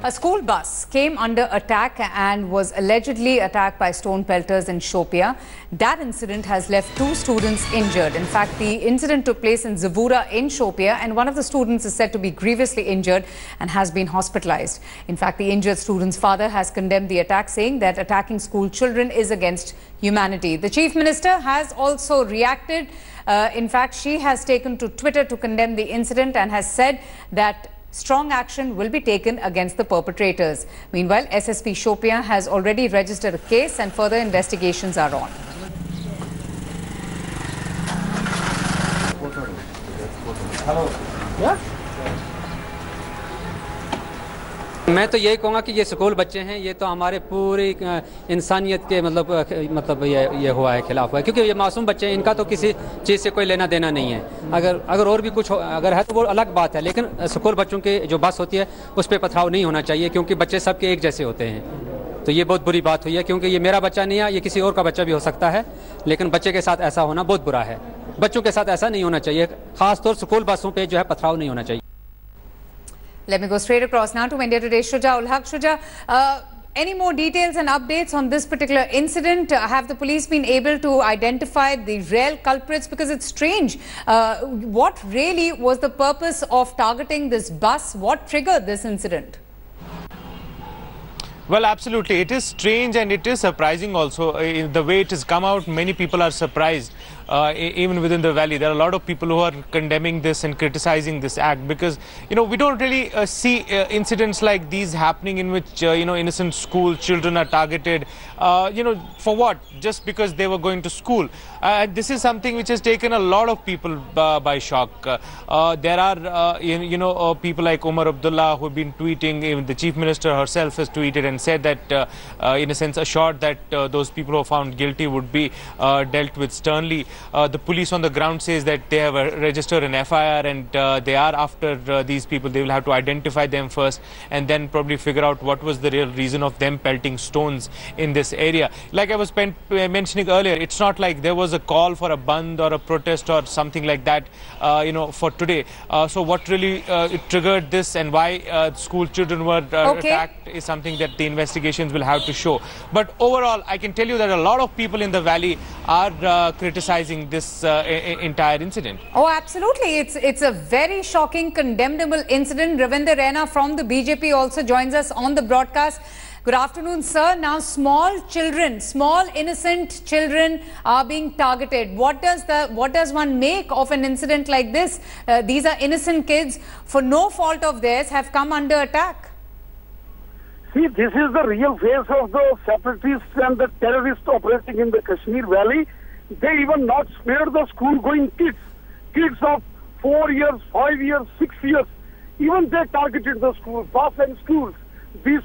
A school bus came under attack and was allegedly attacked by stone pelters in Shopian. That incident has left 2 students injured. In fact, the incident took place in Zavura in Shopian, and one of the students is said to be grievously injured and has been hospitalized. In fact, the injured student's father has condemned the attack, saying that attacking school children is against humanity. The Chief Minister has also reacted. In fact, she has taken to Twitter to condemn the incident and has said that strong action will be taken against the perpetrators. Meanwhile, SSP Shopian has already registered a case and further investigations are on. Hello. Yeah? मैं तो यही कहूँगा कि ये school बच्चे हैं, ये तो हमारे पूरी इंसानियत के मतलब ये हुआ है, खिलाफ हुआ है, क्योंकि ये मासूम बच्चे हैं, इनका तो किसी चीज़ से कोई लेना देना नहीं है। अगर और भी कुछ अगर है तो वो अलग बात है, लेकिन स्कूल बच्चों की जो बस होती है उस पर पथराव नहीं होना चाहिए, क्योंकि बच्चे सबके एक जैसे होते हैं। तो ये बहुत बुरी बात हुई है, क्योंकि ये मेरा बच्चा नहीं है, ये किसी और का बच्चा भी हो सकता है, लेकिन बच्चे के साथ ऐसा होना बहुत बुरा है। बच्चों के साथ ऐसा नहीं होना चाहिए, खासतौर स्कूल बसों पर जो है पथराव नहीं होना चाहिए। Let me go straight across now to India Today. Shuja ul Haq. Shuja, any more details and updates on this particular incident? Have the police been able to identify the real culprits? Because it's strange. What really was the purpose of targeting this bus? What triggered this incident? Well, absolutely. It is strange and it is surprising also. The way it has come out, many people are surprised. Even within the valley, there are a lot of people who are condemning this and criticizing this act, because we don't really see incidents like these happening in which innocent school children are targeted. For what? Just because they were going to school. This is something which has taken a lot of people by shock. There are people like Umar Abdullah who have been tweeting. Even the Chief Minister herself has tweeted and said that in a sense assured that those people who are found guilty would be dealt with sternly. The police on the ground says that they have registered an FIR and they are after these people. They will have to identify them first and then probably figure out what was the real reason of them pelting stones in this area. Like I was mentioning earlier, it's not like there was a call for a bandh or a protest or something like that, for today. So what really triggered this and why school children were attacked is something that the investigations will have to show. But overall, I can tell you that a lot of people in the valley are criticizing this entire incident. Oh, absolutely. It's a very shocking, condemnable incident. Ravinder Raina from the BJP also joins us on the broadcast. Good afternoon, sir. Now, small children, small innocent children are being targeted. What does one make of an incident like this? These are innocent kids, for no fault of theirs, have come under attack. See, this is the real face of the separatists and the terrorists operating in the Kashmir Valley. They even not spared the school-going kids. Kids of 4 years, 5 years, 6 years. Even they targeted the school, bus and schools. This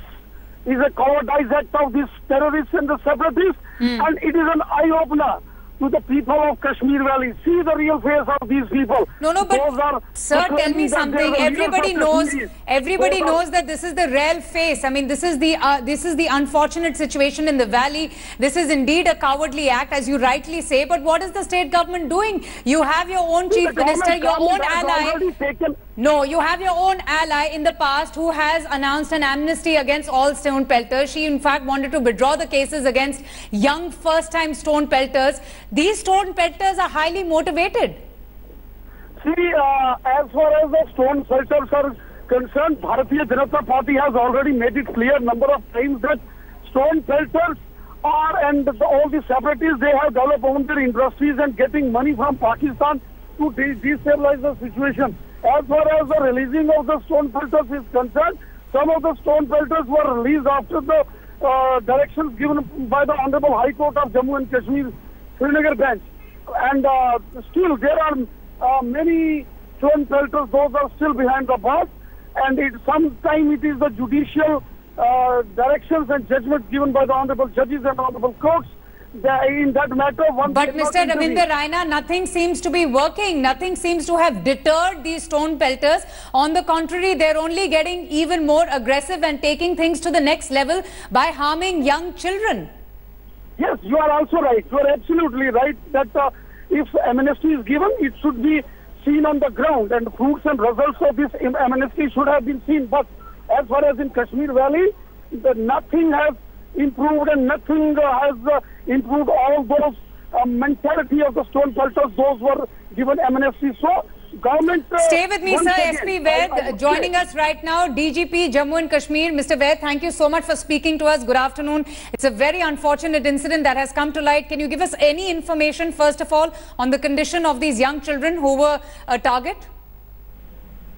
is a cowardice act of these terrorists and the separatists, and it is an eye-opener to the people of Kashmir Valley. See the real face of these people. No, but sir, tell me something. Everybody knows that this is the real face. I mean, this is the unfortunate situation in the valley. This is indeed a cowardly act, as you rightly say. But what is the state government doing? You have your own chief minister, your own ally. No, you have your own ally in the past who has announced an amnesty against all stone pelters. She, in fact, wanted to withdraw the cases against young first-time stone pelters. These stone pelters are highly motivated. See, as far as the stone pelters are concerned, Bharatiya Janata Party has already made it clear a number of times that stone pelters and all the separatists, they have developed own their industries and getting money from Pakistan to destabilize the situation. As far as the releasing of the stone pelters is concerned, some of the stone pelters were released after the directions given by the Honorable High Court of Jammu and Kashmir, Srinagar bench. And still there are many stone pelters, those are still behind the bars. And sometimes it is the judicial directions and judgments given by the Honorable Judges and Honorable Courts. In that matter, but Mr. Ravinder Raina, nothing seems to be working. Nothing seems to have deterred these stone pelters. On the contrary, they're only getting even more aggressive and taking things to the next level by harming young children. Yes, you are also right. You are absolutely right that if amnesty is given, it should be seen on the ground, and fruits and results of this amnesty should have been seen. But as far as in Kashmir Valley, nothing has improved and nothing has improved all those mentality of the stone pelters. Those were given amnesty. So government... Stay with me, sir. SP Vaid joining us right now, DGP Jammu and Kashmir. Mr. Vaid, thank you so much for speaking to us. Good afternoon. It's a very unfortunate incident that has come to light. Can you give us any information, first of all, on the condition of these young children who were a target?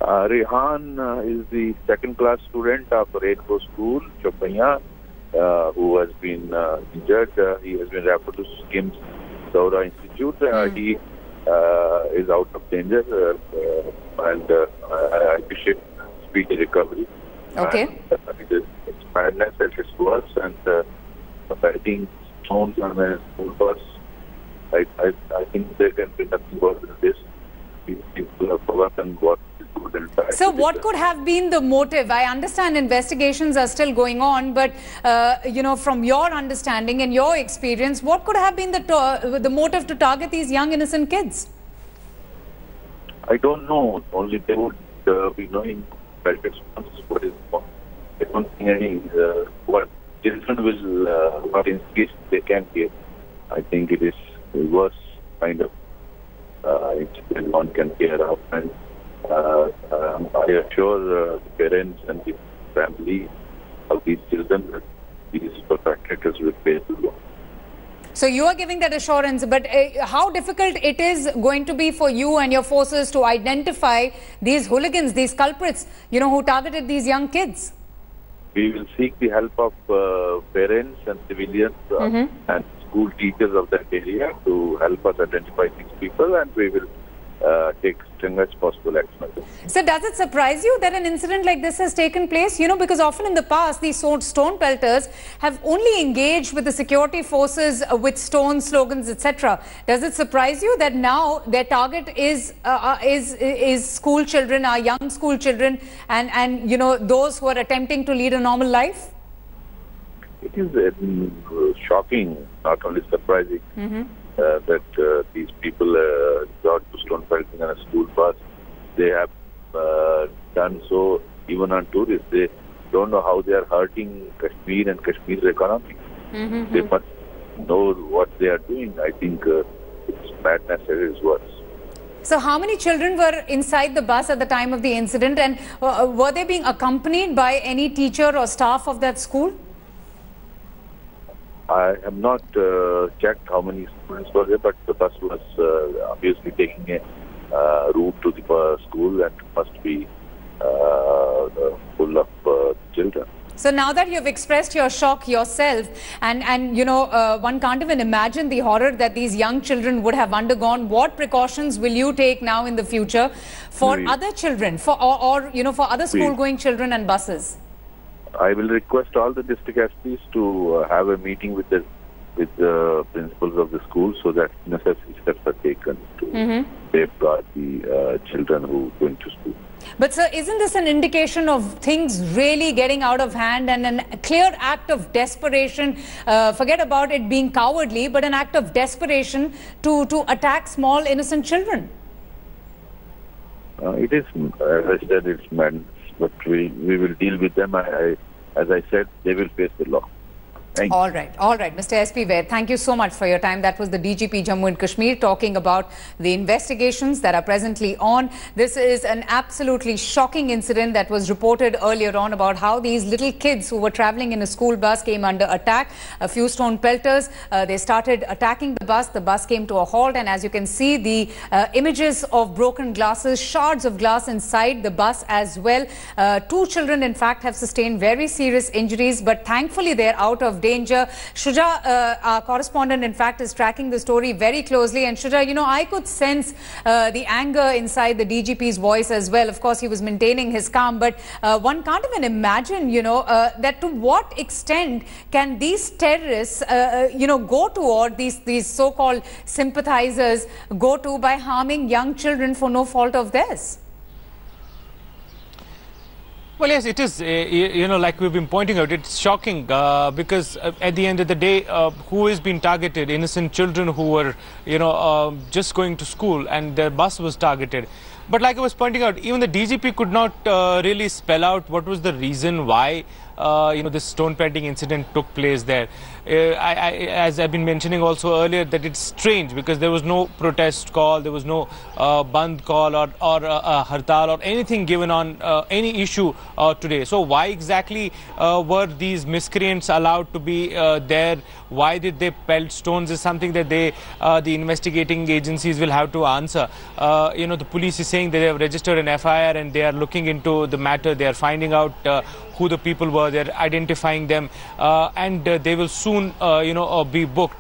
Rehan is the second-class student of Rainbow School, Shopian, who has been injured. He has been referred to SKIMS Daura Institute. He is out of danger, and I appreciate speedy recovery. Okay. It's madness at its worst, and fighting stones on a school bus. I think there can be nothing worse than this. People have forgotten what is good and bad. So what could have been the motive? I understand investigations are still going on, but from your understanding and your experience, what could have been the motive to target these young innocent kids? I don't know. Only they would be knowing better responses. What is wrong. I don't think any what children will what instigation they can get. I think it is the worst kind of incident one can hear of, and I assure the parents and the family of these children that these perpetrators will pay the law. So you are giving that assurance, but how difficult it is going to be for you and your forces to identify these hooligans, these culprits, who targeted these young kids? We will seek the help of parents and civilians and school teachers of that area to help us identify these people, and we will take strongest possible action. So does it surprise you that an incident like this has taken place? Because often in the past, these stone pelters have only engaged with the security forces with stone slogans, etc. Does it surprise you that now their target is school children, our young school children, and those who are attempting to lead a normal life? It is shocking, not only surprising, that these people got to stone pelting on a school bus. They have done so even on tourists. They don't know how they are hurting Kashmir and Kashmir's economy. They must know what they are doing. I think it's madness at its worst. So how many children were inside the bus at the time of the incident, and were they being accompanied by any teacher or staff of that school? I have not checked how many students were there, but the bus was obviously taking a route to the school and must be full of children. So now that you've expressed your shock yourself, and one can't even imagine the horror that these young children would have undergone, what precautions will you take now in the future for other children, for other school-going children and buses? I will request all the district SPs to have a meeting with the principals of the school so that necessary steps are taken to safeguard the children who are going to school. But sir, isn't this an indication of things really getting out of hand and a clear act of desperation? Forget about it being cowardly, but an act of desperation to attack small innocent children. It is, as I said, it's madness. But we will deal with them. As I said, they will face the law. All right, Mr. SP Vaid, thank you so much for your time. That was the DGP Jammu and Kashmir talking about the investigations that are presently on. This is an absolutely shocking incident that was reported earlier on about how these little kids who were traveling in a school bus came under attack. A few stone pelters, they started attacking the bus came to a halt, and as you can see, the images of broken glasses, shards of glass inside the bus as well. 2 children in fact have sustained very serious injuries, but thankfully they're out of danger. Shuja, our correspondent, in fact, is tracking the story very closely. And Shuja, I could sense the anger inside the DGP's voice as well. Of course, he was maintaining his calm, but one can't even imagine, that to what extent can these terrorists, go toward these so-called sympathizers, go to by harming young children for no fault of theirs. Well, yes, it is, like we've been pointing out, it's shocking because at the end of the day, who is being targeted? Innocent children who were, just going to school, and their bus was targeted. But like I was pointing out, even the DGP could not really spell out what was the reason why this stone pelting incident took place there. As I've been mentioning also earlier, that it's strange because there was no protest call, there was no band call or hartal or anything given on any issue today. So why exactly were these miscreants allowed to be there? Why did they pelt stones is something that the investigating agencies will have to answer. The police is saying that they have registered an FIR and they are looking into the matter. They are finding out who the people were. They're identifying them, and they will soon, be booked.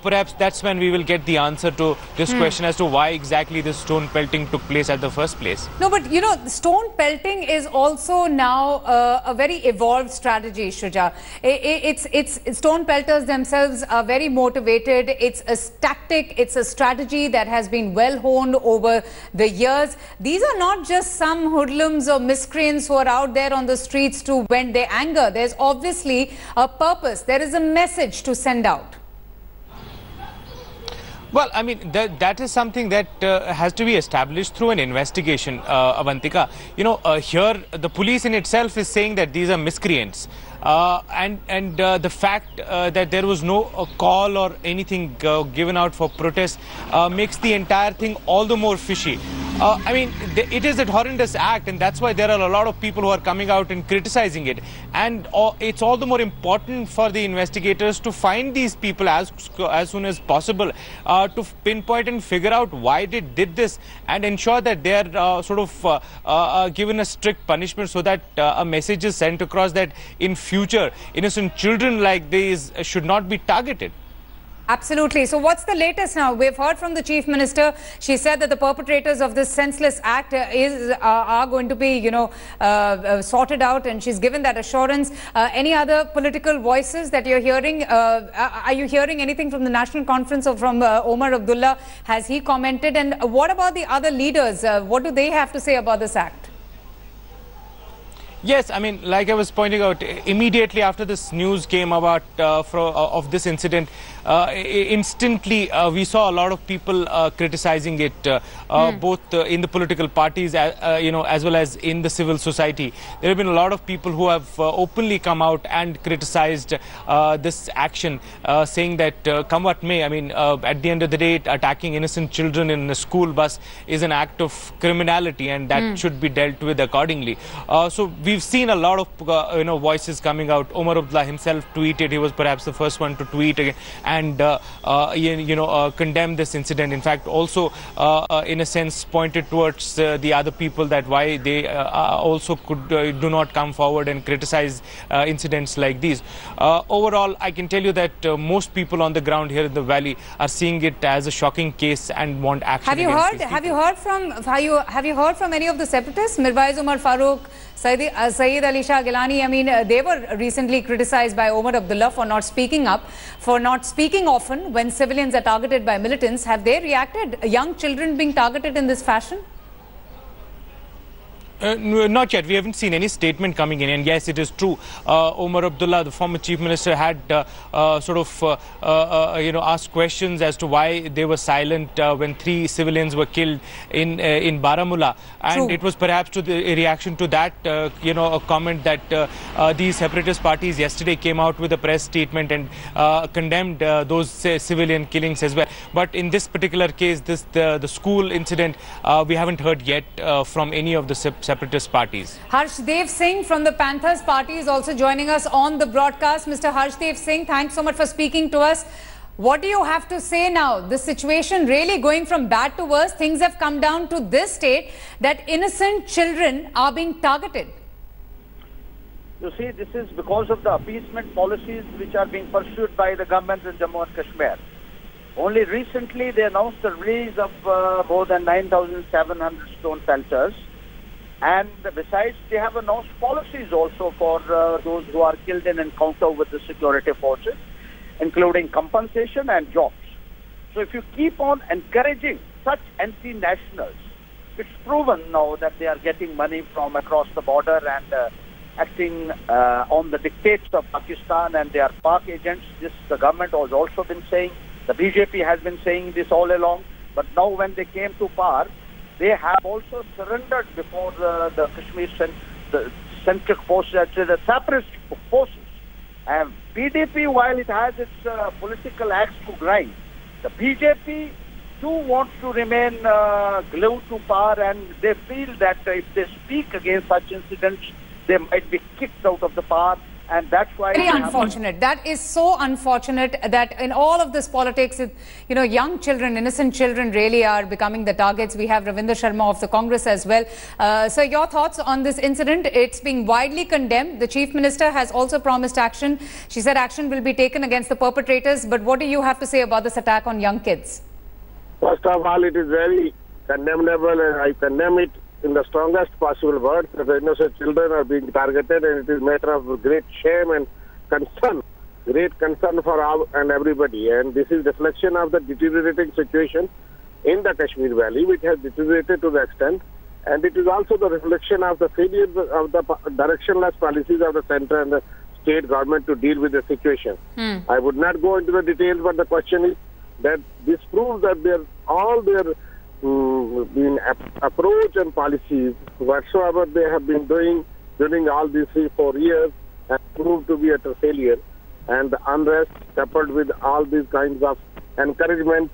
Perhaps that's when we will get the answer to this question as to why exactly this stone pelting took place at the first place. No, but stone pelting is also now a very evolved strategy, Shuja. It's stone pelters themselves are very motivated. It's a tactic, it's a strategy that has been well honed over the years. These are not just some hoodlums or miscreants who are out there on the streets to vent their anger. There's obviously a purpose. There is a message to send out. Well, I mean, that is something that has to be established through an investigation, Avantika. Here the police in itself is saying that these are miscreants. And the fact that there was no call or anything given out for protest makes the entire thing all the more fishy. I mean, it is a horrendous act, and that's why there are a lot of people who are coming out and criticizing it. And it's all the more important for the investigators to find these people as soon as possible, to pinpoint and figure out why they did this and ensure that they are given a strict punishment, so that a message is sent across that in future innocent children like these should not be targeted. Absolutely. So what's the latest now? We've heard from the Chief Minister. She said that the perpetrators of this senseless act are going to be, sorted out, and she's given that assurance. Any other political voices that you're hearing? Are you hearing anything from the National Conference or from Omar Abdullah? Has he commented? And what about the other leaders? What do they have to say about this act? Yes, I mean, like I was pointing out, immediately after this news came about of this incident, instantly we saw a lot of people criticizing it, both in the political parties, as well as in the civil society. There have been a lot of people who have openly come out and criticized this action, saying that come what may, I mean, at the end of the day, attacking innocent children in a school bus is an act of criminality, and that should be dealt with accordingly. So we've seen a lot of voices coming out. Omar Abdullah himself tweeted. He was perhaps the first one to tweet again and condemn this incident. In fact, also in a sense pointed towards the other people that why they also do not come forward and criticize incidents like these. Overall, I can tell you that most people on the ground here in the valley are seeing it as a shocking case and want action. Have you heard from any of the separatists? Mirwaiz Umar Farooq, Saeed Ali Shah Gilani, I mean, they were recently criticized by Omar Abdullah for not speaking up, for not speaking often when civilians are targeted by militants. Have they reacted? Young children being targeted in this fashion? Not yet. We haven't seen any statement coming in. And yes, it is true. Omar Abdullah, the former chief minister, had asked questions as to why they were silent when 3 civilians were killed in Baramulla. And it was perhaps to the reaction to that, a comment that these separatist parties yesterday came out with a press statement and condemned those civilian killings as well. But in this particular case, the school incident, we haven't heard yet from any of the separatist parties. Harshdev Singh from the Panthers party is also joining us on the broadcast. Mr. Harshdev Singh, thanks so much for speaking to us. What do you have to say now? The situation really going from bad to worse. Things have come down to this state that innocent children are being targeted. You see, this is because of the appeasement policies which are being pursued by the government in Jammu and Kashmir. Only recently they announced the release of more than 9,700 stone pelters. And besides, they have announced policies also for those who are killed in encounter with the security forces, including compensation and jobs. So if you keep on encouraging such anti-nationals, it's proven now that they are getting money from across the border and acting on the dictates of Pakistan and their Pak agents. This the government has also been saying, the BJP has been saying this all along, but now when they came to power, they have also surrendered before the Kashmir the centric forces, actually the separatist forces. And PDP, while it has its political axe to grind, the BJP too wants to remain glued to power, and they feel that if they speak against such incidents, they might be kicked out of the power. And that's why... Very unfortunate. That is so unfortunate that in all of this politics, young children, innocent children really are becoming the targets. We have Ravinder Sharma of the Congress as well. So your thoughts on this incident? It's being widely condemned. The Chief Minister has also promised action. She said action will be taken against the perpetrators. But what do you have to say about this attack on young kids? First of all, it is very condemnable, and I condemn it in the strongest possible words. That the innocent children are being targeted, and it is a matter of great shame and concern, great concern for all and everybody. And this is reflection of the deteriorating situation in the Kashmir Valley, which has deteriorated to the extent, and it is also the reflection of the failure of the directionless policies of the centre and the state government to deal with the situation. I would not go into the details, but the question is that this proves that all their approach and policies, whatsoever they have been doing during all these 3-4 years, have proved to be a failure. And the unrest, coupled with all these kinds of encouragement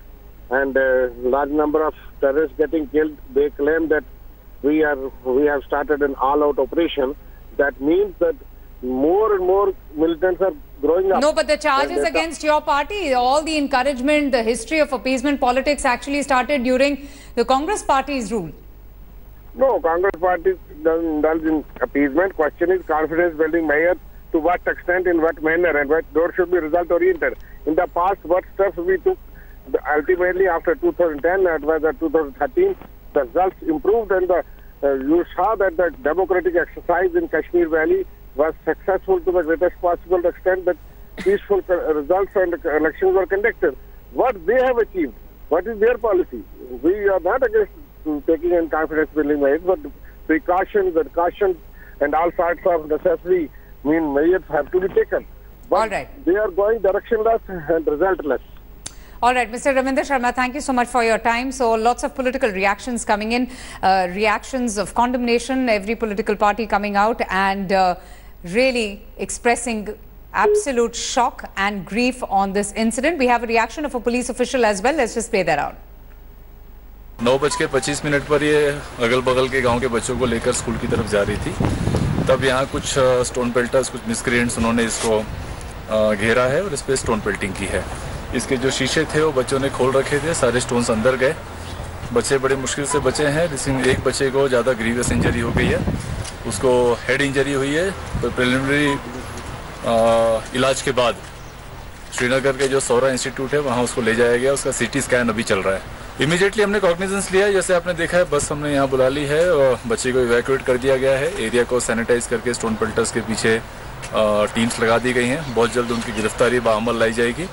and a large number of terrorists getting killed, they claim that we have started an all-out operation. That means that more and more militants are growing up. No, but the charges against your party, all the encouragement, the history of appeasement politics actually started during the Congress party's rule. No, Congress party doesn't indulge in appeasement. Question is confidence building measures, to what extent, in what manner, and what those should be result oriented. In the past, what steps we took, ultimately after 2010, that was 2013, the results improved, and you saw that the democratic exercise in Kashmir Valley was successful to the greatest possible extent, that peaceful results and elections were conducted. What they have achieved, what is their policy? We are not against taking in confidence building measures, but precautions and all sorts of necessary measures have to be taken. But all right, they are going directionless and resultless. All right, Mr. Ravinder Sharma, thank you so much for your time. So lots of political reactions coming in, reactions of condemnation, every political party coming out and really expressing absolute shock and grief on this incident. We have a reaction of a police official as well. Let's just play that out. 9:25 पर ये अगल बगल के गांव के बच्चों को लेकर स्कूल की तरफ जा रही थी, तब यहाँ कुछ स्टोन पेल्टर्स, कुछ मिसक्रिएंट्स उन्होंने इसको घेरा है और इस पे स्टोन पेल्टिंग की है। इसके जो शीशे थे वो बच्चों ने खोल रखे थे, सारे स्टोन्स अंदर गए। बच्चे बड़े मुश्किल से बचे हैं, जिसमें एक बच्चे को ज़्यादा ग्रीवियस इंजरी हो गई है, उसको हेड इंजरी हुई है। तो प्रिलिमिनरी इलाज के बाद श्रीनगर के जो सौरा इंस्टीट्यूट है वहाँ उसको ले जाया गया, उसका सीटी स्कैन अभी चल रहा है। इमीडिएटली हमने कॉग्निजेंस लिया है, जैसे आपने देखा है बस हमने यहाँ बुला ली है और बच्चे को इवैक्यूएट कर दिया गया है। एरिया को सैनिटाइज करके स्टोन पेल्टर्स के पीछे टीम्स लगा दी गई हैं। बहुत जल्द उनकी गिरफ्तारी बाअमल लाई जाएगी।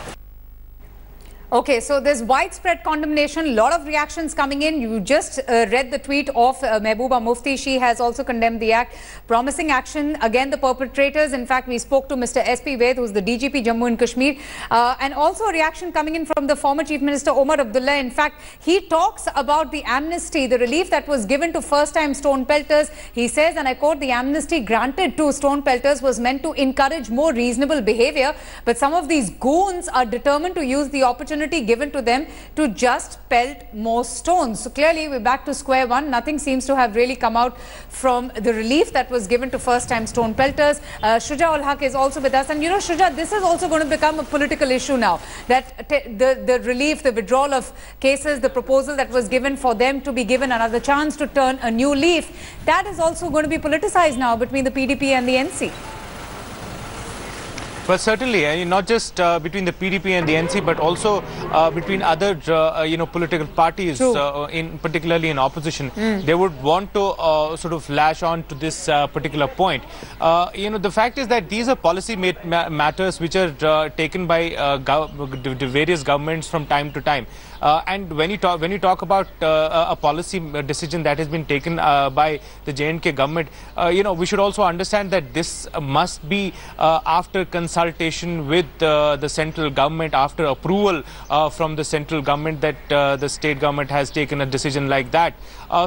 Okay, so there's widespread condemnation, a lot of reactions coming in. You just read the tweet of Mehbooba Mufti. She has also condemned the act, promising action against the perpetrators. In fact, we spoke to Mr. S.P. Vaid, who's the DGP Jammu and Kashmir. And also a reaction coming in from the former Chief Minister Omar Abdullah. In fact, he talks about the amnesty, the relief that was given to first-time stone pelters. He says, and I quote, the amnesty granted to stone pelters was meant to encourage more reasonable behavior. But some of these goons are determined to use the opportunity given to them to just pelt more stones. So clearly we're back to square one. Nothing seems to have really come out from the relief that was given to first-time stone pelters. Shuja ul Haq is also with us, and you know, Shuja, this is also going to become a political issue now, that the relief, the withdrawal of cases, the proposal that was given for them to be given another chance to turn a new leaf, that is also going to be politicized now between the PDP and the NC. Well, certainly, not just between the PDP and the NC, but also between other, political parties, particularly in opposition. They would want to sort of lash on to this particular point. The fact is that these are policy matters which are taken by various governments from time to time. And when you talk about a policy decision that has been taken by the J&K government, we should also understand that this must be after consultation consultation with the central government after approval from the central government that the state government has taken a decision like that.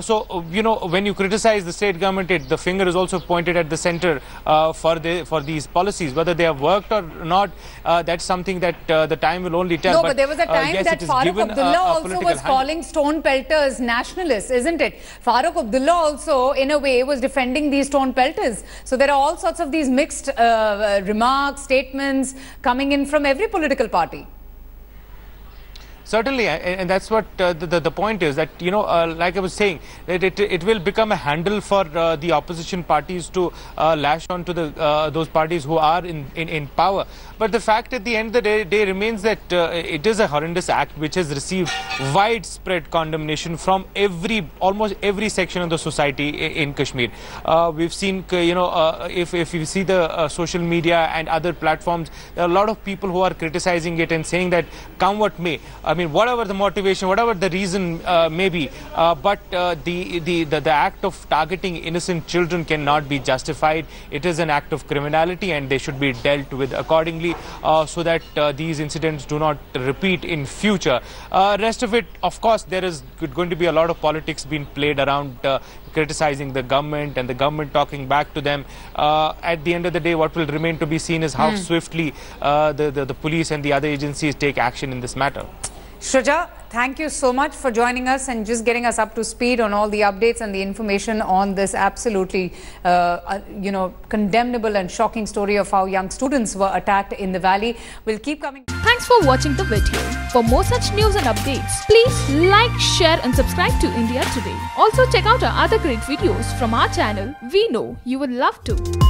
So, you know, when you criticize the state government, the finger is also pointed at the center for these policies. Whether they have worked or not, that's something that the time will only tell. No, but there was a time yes, that Farooq Abdullah also was calling stone pelters nationalists, isn't it? Farooq Abdullah also, in a way, was defending these stone pelters. So there are all sorts of these mixed remarks, statements coming in from every political party. Certainly, and that's what the point is, that, you know, like I was saying, that it will become a handle for the opposition parties to lash on to those parties who are in power. But the fact at the end of the day remains that it is a horrendous act which has received widespread condemnation from almost every section of the society in Kashmir. We've seen, you know, if you see the social media and other platforms, there are a lot of people who are criticizing it and saying that come what may. I mean, whatever the motivation, whatever the reason may be, but the act of targeting innocent children cannot be justified. It is an act of criminality, and they should be dealt with accordingly, so that these incidents do not repeat in future. Rest of it, of course, there is going to be a lot of politics being played around criticizing the government and the government talking back to them. At the end of the day, what will remain to be seen is how swiftly the police and the other agencies take action in this matter. Shraja, thank you so much for joining us and just getting us up to speed on all the updates and the information on this absolutely, you know, condemnable and shocking story of how young students were attacked in the valley. We'll keep coming. Thanks for watching the video. For more such news and updates, please like, share and subscribe to India Today. Also check out our other great videos from our channel. We know you will love to.